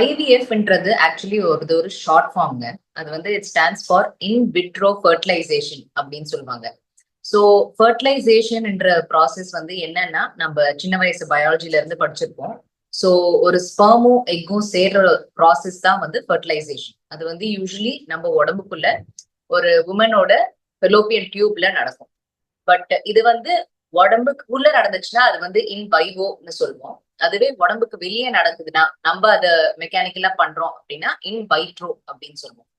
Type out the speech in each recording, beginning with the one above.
ஐவிஎஃப்ன்றது actually ஒரு short ஃபார்ம்ங்க. அது வந்து it stands for in vitro fertilisation அப்படின்னு சொல்லுவாங்க. ஸோ ஃபர்டிலைசேஷன் என்ற ப்ராசஸ் வந்து என்னன்னா நம்ம சின்ன வயசு பயாலஜில இருந்து படிச்சிருப்போம். ஸோ ஒரு ஸ்பெர்மும் எக்கும் சேர்ற ப்ராசஸ் தான் வந்து ஃபர்டிலைசேஷன். அது வந்து யூஸ்வலி நம்ம உடம்புக்குள்ள ஒரு உமனோட ஃபெலோப்பியன் டியூப்ல நடக்கும். பட் இது வந்து உடம்புக்குள்ள நடந்துச்சுன்னா அது வந்து இன் வைவோன்னு சொல்லுவோம். அதுவே உடம்புக்கு வெளியே நடக்குதுன்னா நம்ம அதை மெக்கானிக்கலா பண்றோம் அப்படின்னா இன் வைட்ரோ அப்படின்னு சொல்லுவோம்.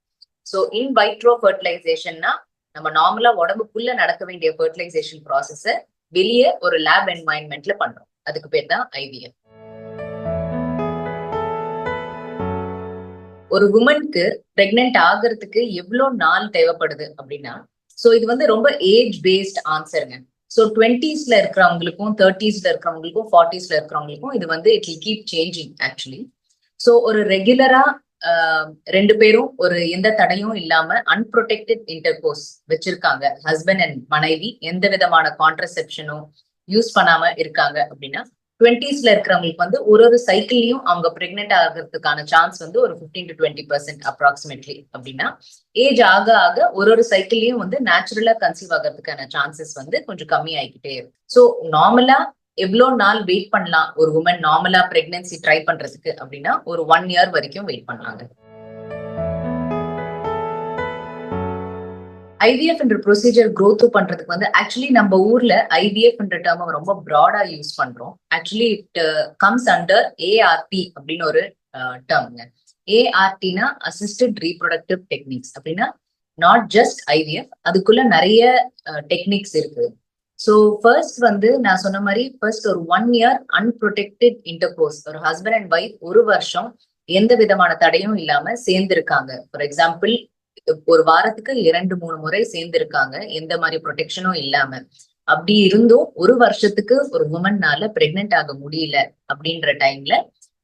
ஸோ இன் வைட்ரோ ஃபர்டிலைசேஷன்னா நம்ம நார்மலா உடம்புக்குள்ள நடக்க வேண்டிய ஃபர்டிலைசேஷன் ப்ராசஸ வெளியே ஒரு லேப் என்வாயன்மெண்ட்ல பண்றோம். அதுக்கு பேர் தான் ஐவிஎஃப். ஒரு உமனுக்கு பிரெக்னென்ட் ஆகிறதுக்கு எவ்வளவு நாள் தேவைப்படுது அப்படின்னா, ஸோ இது வந்து ரொம்ப ஏஜ் பேஸ்ட் ஆன்சருங்க. ஸோ 20ஸ்ல இருக்கிறவங்களுக்கும் 30ஸ்ல இருக்கிறவங்களுக்கும் 40ஸ்ல இருக்கிறவங்களுக்கும் இது வந்து it will keep changing actually. So ஒரு ரெகுலரா ரெண்டு பேரும் ஒரு எந்த தடையும் இல்லாம அன்ப்ரொடெக்டட் இன்டர்கோர்ஸ் வச்சிருக்காங்க, ஹஸ்பண்ட் அண்ட் மனைவி எந்த விதமான கான்ட்ரசெப்ஷனும் யூஸ் பண்ணாம இருக்காங்க அப்படின்னா 20ஸ்ல இருக்கிறவங்களுக்கு வந்து ஒரு சைக்கிள்லயும் அவங்க பிரெக்னென்ட் ஆகிறதுக்கான சான்ஸ் வந்து ஒரு 15 to 20% அப்ராக்சிமேட்லி. அப்படின்னா ஏஜ் ஆக ஆக ஒரு சைக்கிள்லயும் வந்து நேச்சுரலா கன்சீவ் ஆகிறதுக்கான சான்சஸ் வந்து கொஞ்சம் கம்மி ஆகிக்கிட்டே இருக்கும். ஸோ நார்மலா எவ்வளவு நாள் வெயிட் பண்ணலாம் ஒரு உமன் நார்மலா பிரெக்னன்சி ட்ரை பண்றதுக்கு அப்படின்னா ஒரு 1 year வரைக்கும் வெயிட் பண்ணலாங்க. ஐவிஎஃப் என்ற ப்ரொசீஜர் க்ரோத் பண்றதுக்கு வந்து ஆக்சுவலி நம்ம ஊர்ல ஐவிஎஃப் என்ற டேர்ம் ரொம்ப ப்ராடா யூஸ் பண்றோம். Actually it comes under ART அப்படின்னு ஒரு டேர்ம்ங்க. ஏஆர்டினா அசிஸ்டட் ரீப்ரொடக்டிவ் டெக்னிக்ஸ் அப்படின்னா நாட் ஜஸ்ட் ஐவிஎஃப், அதுக்குள்ள நிறைய டெக்னிக்ஸ் இருக்கு. ஸோ ஃபர்ஸ்ட் வந்து நான் சொன்ன மாதிரி ஃபர்ஸ்ட் ஒரு 1 year அன்ப்ரொடெக்டட் இன்டர்கோர்ஸ், ஒரு ஹஸ்பண்ட் அண்ட் ஒய்ஃப் ஒரு வருஷம் எந்த விதமான தடையும் இல்லாம சேர்ந்திருக்காங்க. ஃபார் எக்ஸாம்பிள் ஒரு வாரத்துக்கு 2-3 முறை சேர்ந்திருக்காங்க எந்த மாதிரி ப்ரொடெக்ஷனும் இல்லாம. அப்படி இருந்தும் ஒரு வருஷத்துக்கு ஒரு உமன்னால பிரெக்னென்ட் ஆக முடியல அப்படின்ற டைம்ல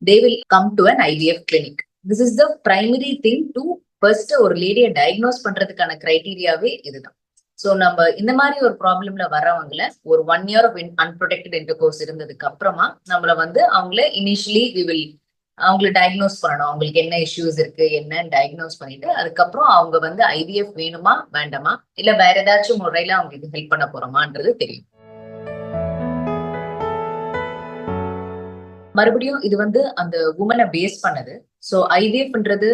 they will come to an IVF clinic. This is the primary thing to first ஒரு லேடியை டயக்னோஸ் பண்றதுக்கான கிரைட்டீரியாவே இதுதான். ஸோ நம்ம இந்த மாதிரி ஒரு ப்ராப்ளம்ல வர்றவங்கள ஒரு 1 year ஆஃப் அன்ப்ரொடெக்டட் இன்டர்கோர்ஸ் இருந்ததுக்கு அப்புறமா நம்மள வந்து அவங்கள இனிஷியலி வி வில் அவங்களை டயக்னோஸ் பண்ணணும், அவங்களுக்கு என்ன இஷ்யூஸ் இருக்கு என்னன்னு டயக்னோஸ் பண்ணிட்டு அதுக்கப்புறம் அவங்க வந்து ஐவிஎஃப் வேணுமா வேண்டாமா இல்ல வேற ஏதாச்சும் முறையில அவங்களுக்கு ஹெல்ப் பண்ண போறோமான்றது தெரியும். மறுபடியும் இது வந்து அந்த உமனை பேஸ் பண்ணது. ஸோ ஐவிஎஃப்ன்றது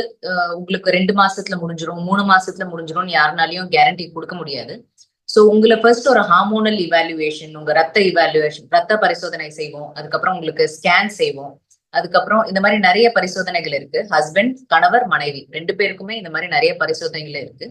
உங்களுக்கு 2 மாசத்துல முடிஞ்சிரும் 3 மாசத்துல முடிஞ்சிரும் யாருனாலையும் கேரண்டி கொடுக்க முடியாது. ஸோ உங்களை ஃபர்ஸ்ட் ஒரு ஹார்மோனல் இவாலுவேஷன், உங்க ரத்த இவாலுவேஷன், ரத்த பரிசோதனை செய்வோம். அதுக்கப்புறம் உங்களுக்கு ஸ்கேன் செய்வோம். அதுக்கப்புறம் இந்த மாதிரி நிறைய பரிசோதனைகள் இருக்கு. ஹஸ்பண்ட் கணவர் மனைவி 2 பேருக்குமே இந்த மாதிரி நிறைய பரிசோதனைகள் இருக்கு.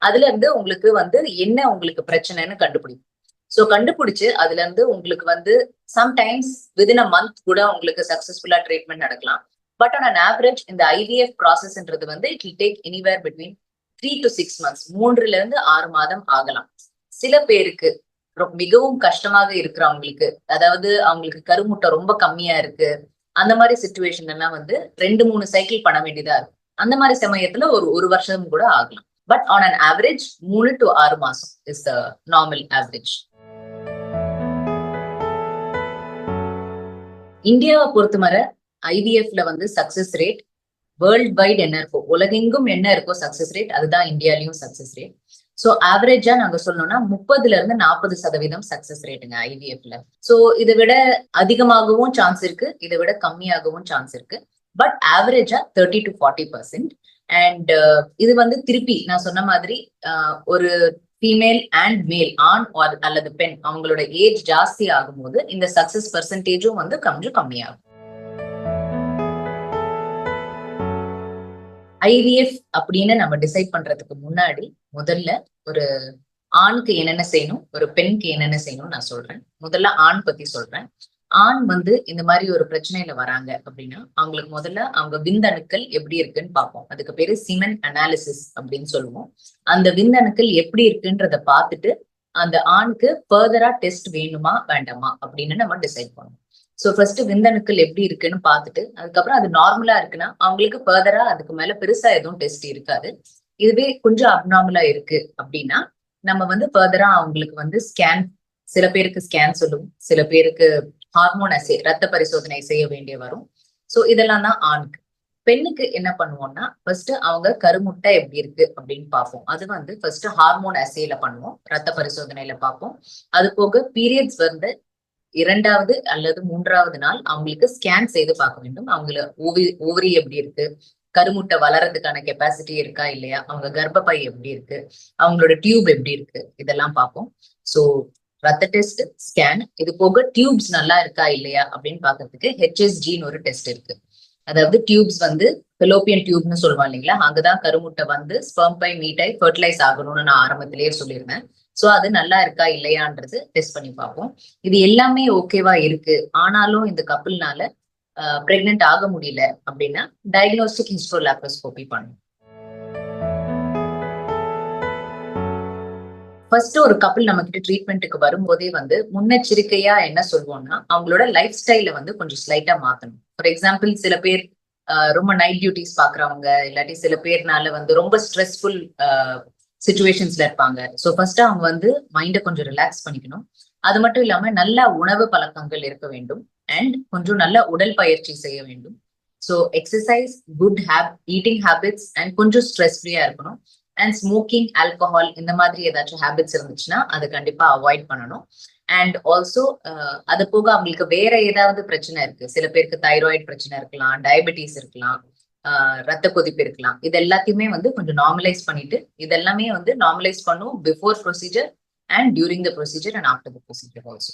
அதுல இருந்து உங்களுக்கு வந்து என்ன உங்களுக்கு பிரச்சனைன்னு கண்டுபிடிக்கும். ஸோ கண்டுபிடிச்சு அதுல இருந்து உங்களுக்கு வந்து சம்டைம்ஸ் விதின் அ மந்த் கூட உங்களுக்கு சக்சஸ்ஃபுல்லா ட்ரீட்மெண்ட் நடக்கலாம். பட் ஆன் அன் ஆவரேஜ் இந்த ஐவிஎஃப் ப்ராசஸ்ன்றது வந்து it will take anywhere between 3 to 6 months, 3 to 6 மாதம் ஆகலாம். சில பேருக்கு மிகவும் கஷ்டமாக இருக்கிறவங்களுக்கு, அதாவது அவங்களுக்கு கருமுட்டை ரொம்ப கம்மியா இருக்கு, அந்த மாதிரி சிச்சுவேஷன் எல்லாம் வந்து 2-3 சைக்கிள் பண்ண வேண்டியதா இருக்கும். அந்த மாதிரி சமயத்துல ஒரு வருஷம் கூட ஆகலாம். But on an average 3 to 6 மாசம் இஸ் த நார்மல் ஆவரேஜ். இந்தியாவை பொறுத்தவரை ஐவிஎஃப்ல வந்து சக்சஸ் ரேட் வேர்ல்ட் வைட் என்ன இருக்கோ, உலகெங்கும் என்ன இருக்கோ சக்சஸ் ரேட், அதுதான் இந்தியாலையும் சக்சஸ் ரேட். ஸோ ஆவரேஜா நாங்க சொல்லணும்னா 30-40% சக்சஸ் ரேட்டுங்க ஐவிஎஃப்ல. ஸோ இதை விட அதிகமாகவும் சான்ஸ் இருக்கு, இதை விட கம்மியாகவும் சான்ஸ் இருக்கு. பட் ஆவரேஜா 30-40%. அண்ட் இது வந்து திருப்பி நான் சொன்ன மாதிரி ஒரு ஃபீமேல் அண்ட் மேல், ஆண் அல்லது பெண், அவங்களோட ஏஜ் ஜாஸ்தி ஆகும்போது இந்த சக்சஸ் பெர்சன்டேஜும் வந்து கொஞ்சம் கம்மியாகும். ஐவிஎஃப் அப்படின்னு நம்ம டிசைட் பண்றதுக்கு முன்னாடி முதல்ல ஒரு ஆணுக்கு என்னென்ன செய்யணும், ஒரு பெண்ணுக்கு என்னென்ன செய்யணும் நான் சொல்றேன். முதல்ல ஆண் பத்தி சொல்றேன். ஆண் வந்து இந்த மாதிரி ஒரு பிரச்சனையில வராங்க அப்படின்னா அவங்களுக்கு முதல்ல அவங்க விந்தணுக்கள் எப்படி இருக்குன்னு பார்ப்போம். அதுக்கு பேரு சிமென் அனாலிசிஸ் அப்படின்னு சொல்லுவோம். அந்த விந்தணுக்கள் எப்படி இருக்குன்றத பார்த்துட்டு அந்த ஆணுக்கு ஃபர்தரா டெஸ்ட் வேணுமா வேண்டாமா அப்படின்னு நம்ம டிசைட் பண்ணுவோம். ஸோ ஃபர்ஸ்ட் விந்தணுக்கள் எப்படி இருக்குன்னு பார்த்துட்டு அதுக்கப்புறம் அது நார்மலா இருக்குன்னா அவங்களுக்கு ஃபர்தரா அதுக்கு மேல பெருசா எதுவும் டெஸ்ட் இருக்காது. இதுவே கொஞ்சம் அப்நார்மலா இருக்கு அப்படின்னா நம்ம வந்து ஃபர்தரா அவங்களுக்கு வந்து ஸ்கேன், சில பேருக்கு ஸ்கேன் சொல்லுவோம், சில பேருக்கு ஹார்மோன் அசே ரத்த பரிசோதனை செய்ய வேண்டிய வரும். ஸோ இதெல்லாம் தான் ஆணுக்கு. பெண்ணுக்கு என்ன பண்ணுவோம்னா ஃபர்ஸ்ட் அவங்க கருமுட்டை எப்படி இருக்கு அப்படின்னு பார்ப்போம். அது வந்து ஃபர்ஸ்ட் ஹார்மோன் அசேல பண்ணுவோம், ரத்த பரிசோதனையில பார்ப்போம். அது போக பீரியட்ஸ் வந்து 2வது அல்லது 3வது நாள் அவங்களுக்கு ஸ்கேன் செய்து பார்க்க வேண்டும். அவங்கள ஓவரி எப்படி இருக்கு, கருமுட்டை வளர்றதுக்கான கெப்பாசிட்டி இருக்கா இல்லையா, அவங்க கர்ப்பப்பை எப்படி இருக்கு, அவங்களோட டியூப் எப்படி இருக்கு, இதெல்லாம் பார்ப்போம். சோ ரத்த டெஸ்ட், ஸ்கேன், இது போக டியூப்ஸ் நல்லா இருக்கா இல்லையா அப்படின்னு பாக்குறதுக்கு ஹெச்எஸ்ஜின்னு ஒரு டெஸ்ட் இருக்கு. அதாவது டியூப்ஸ் வந்து பெலோப்பியன் டியூப்னு சொல்லுவாங்க இல்லைங்களா, அங்கதான் கருமுட்டை வந்து ஸ்பெர்ம் பை மீட் ஆகி ஃபெர்டிலைஸ் ஆகணும்னு நான் ஆரம்பத்திலேயே சொல்லியிருந்தேன். சோ அது நல்லா இருக்கா இல்லையான்றது டெஸ்ட் பண்ணி பார்ப்போம். இது எல்லாமே ஓகேவா இருக்கு, ஆனாலும் இந்த கப்பிள்னால பிரெக்னென்ட் ஆக முடியல அப்படின்னா டயக்னோஸ்டிக் ஹிஸ்டோலாப்ரோஸ்கோபி பண்ணும். ஃபர்ஸ்ட் ஒரு கப்பிள் நம்ம கிட்ட ட்ரீட்மெண்ட்டுக்கு வரும்போதே வந்து முன்னெச்சரிக்கையா என்ன சொல்லுவோம்னா, அவங்களோட லைஃப் ஸ்டைல வந்து கொஞ்சம் ஸ்லைட்டா மாத்தணும். ஃபார் எக்ஸாம்பிள் சில பேர் ரொம்ப நைட் டியூட்டிஸ் பாக்குறவங்க, இல்லாட்டி சில பேர்னால வந்து ரொம்ப ஸ்ட்ரெஸ்ஃபுல் சுச்சுவேஷன்ஸ்ல இருப்பாங்க. ஸோ ஃபர்ஸ்ட் அவங்க வந்து மைண்டை கொஞ்சம் ரிலாக்ஸ் பண்ணிக்கணும். அது மட்டும் இல்லாம நல்ல உணவு பழக்கங்கள் இருக்க வேண்டும் அண்ட் கொஞ்சம் நல்ல உடல் பயிற்சி செய்ய வேண்டும். So exercise, good eating habits and கொஞ்சம் ஸ்ட்ரெஸ் ஃப்ரீயா இருக்கணும். அண்ட் ஸ்மோக்கிங், ஆல்கஹால் இந்த மாதிரி ஏதாச்சும் ஹேபிட்ஸ் இருந்துச்சுன்னா அதை கண்டிப்பா அவாய்ட் பண்ணணும். அண்ட் ஆல்சோ அது போக அவங்களுக்கு வேற ஏதாவது பிரச்சனை இருக்கு, சில பேருக்கு தைராய்டு பிரச்சனை இருக்கலாம், டயபெட்டிஸ் இருக்கலாம், ரத்த கொதிப்பு இருக்கலாம். இது எல்லாத்தையுமே வந்து கொஞ்சம் நார்மலைஸ் பண்ணிட்டு, இதெல்லாமே வந்து நார்மலைஸ் பண்ணும் before procedure and during the procedure and after the procedure also.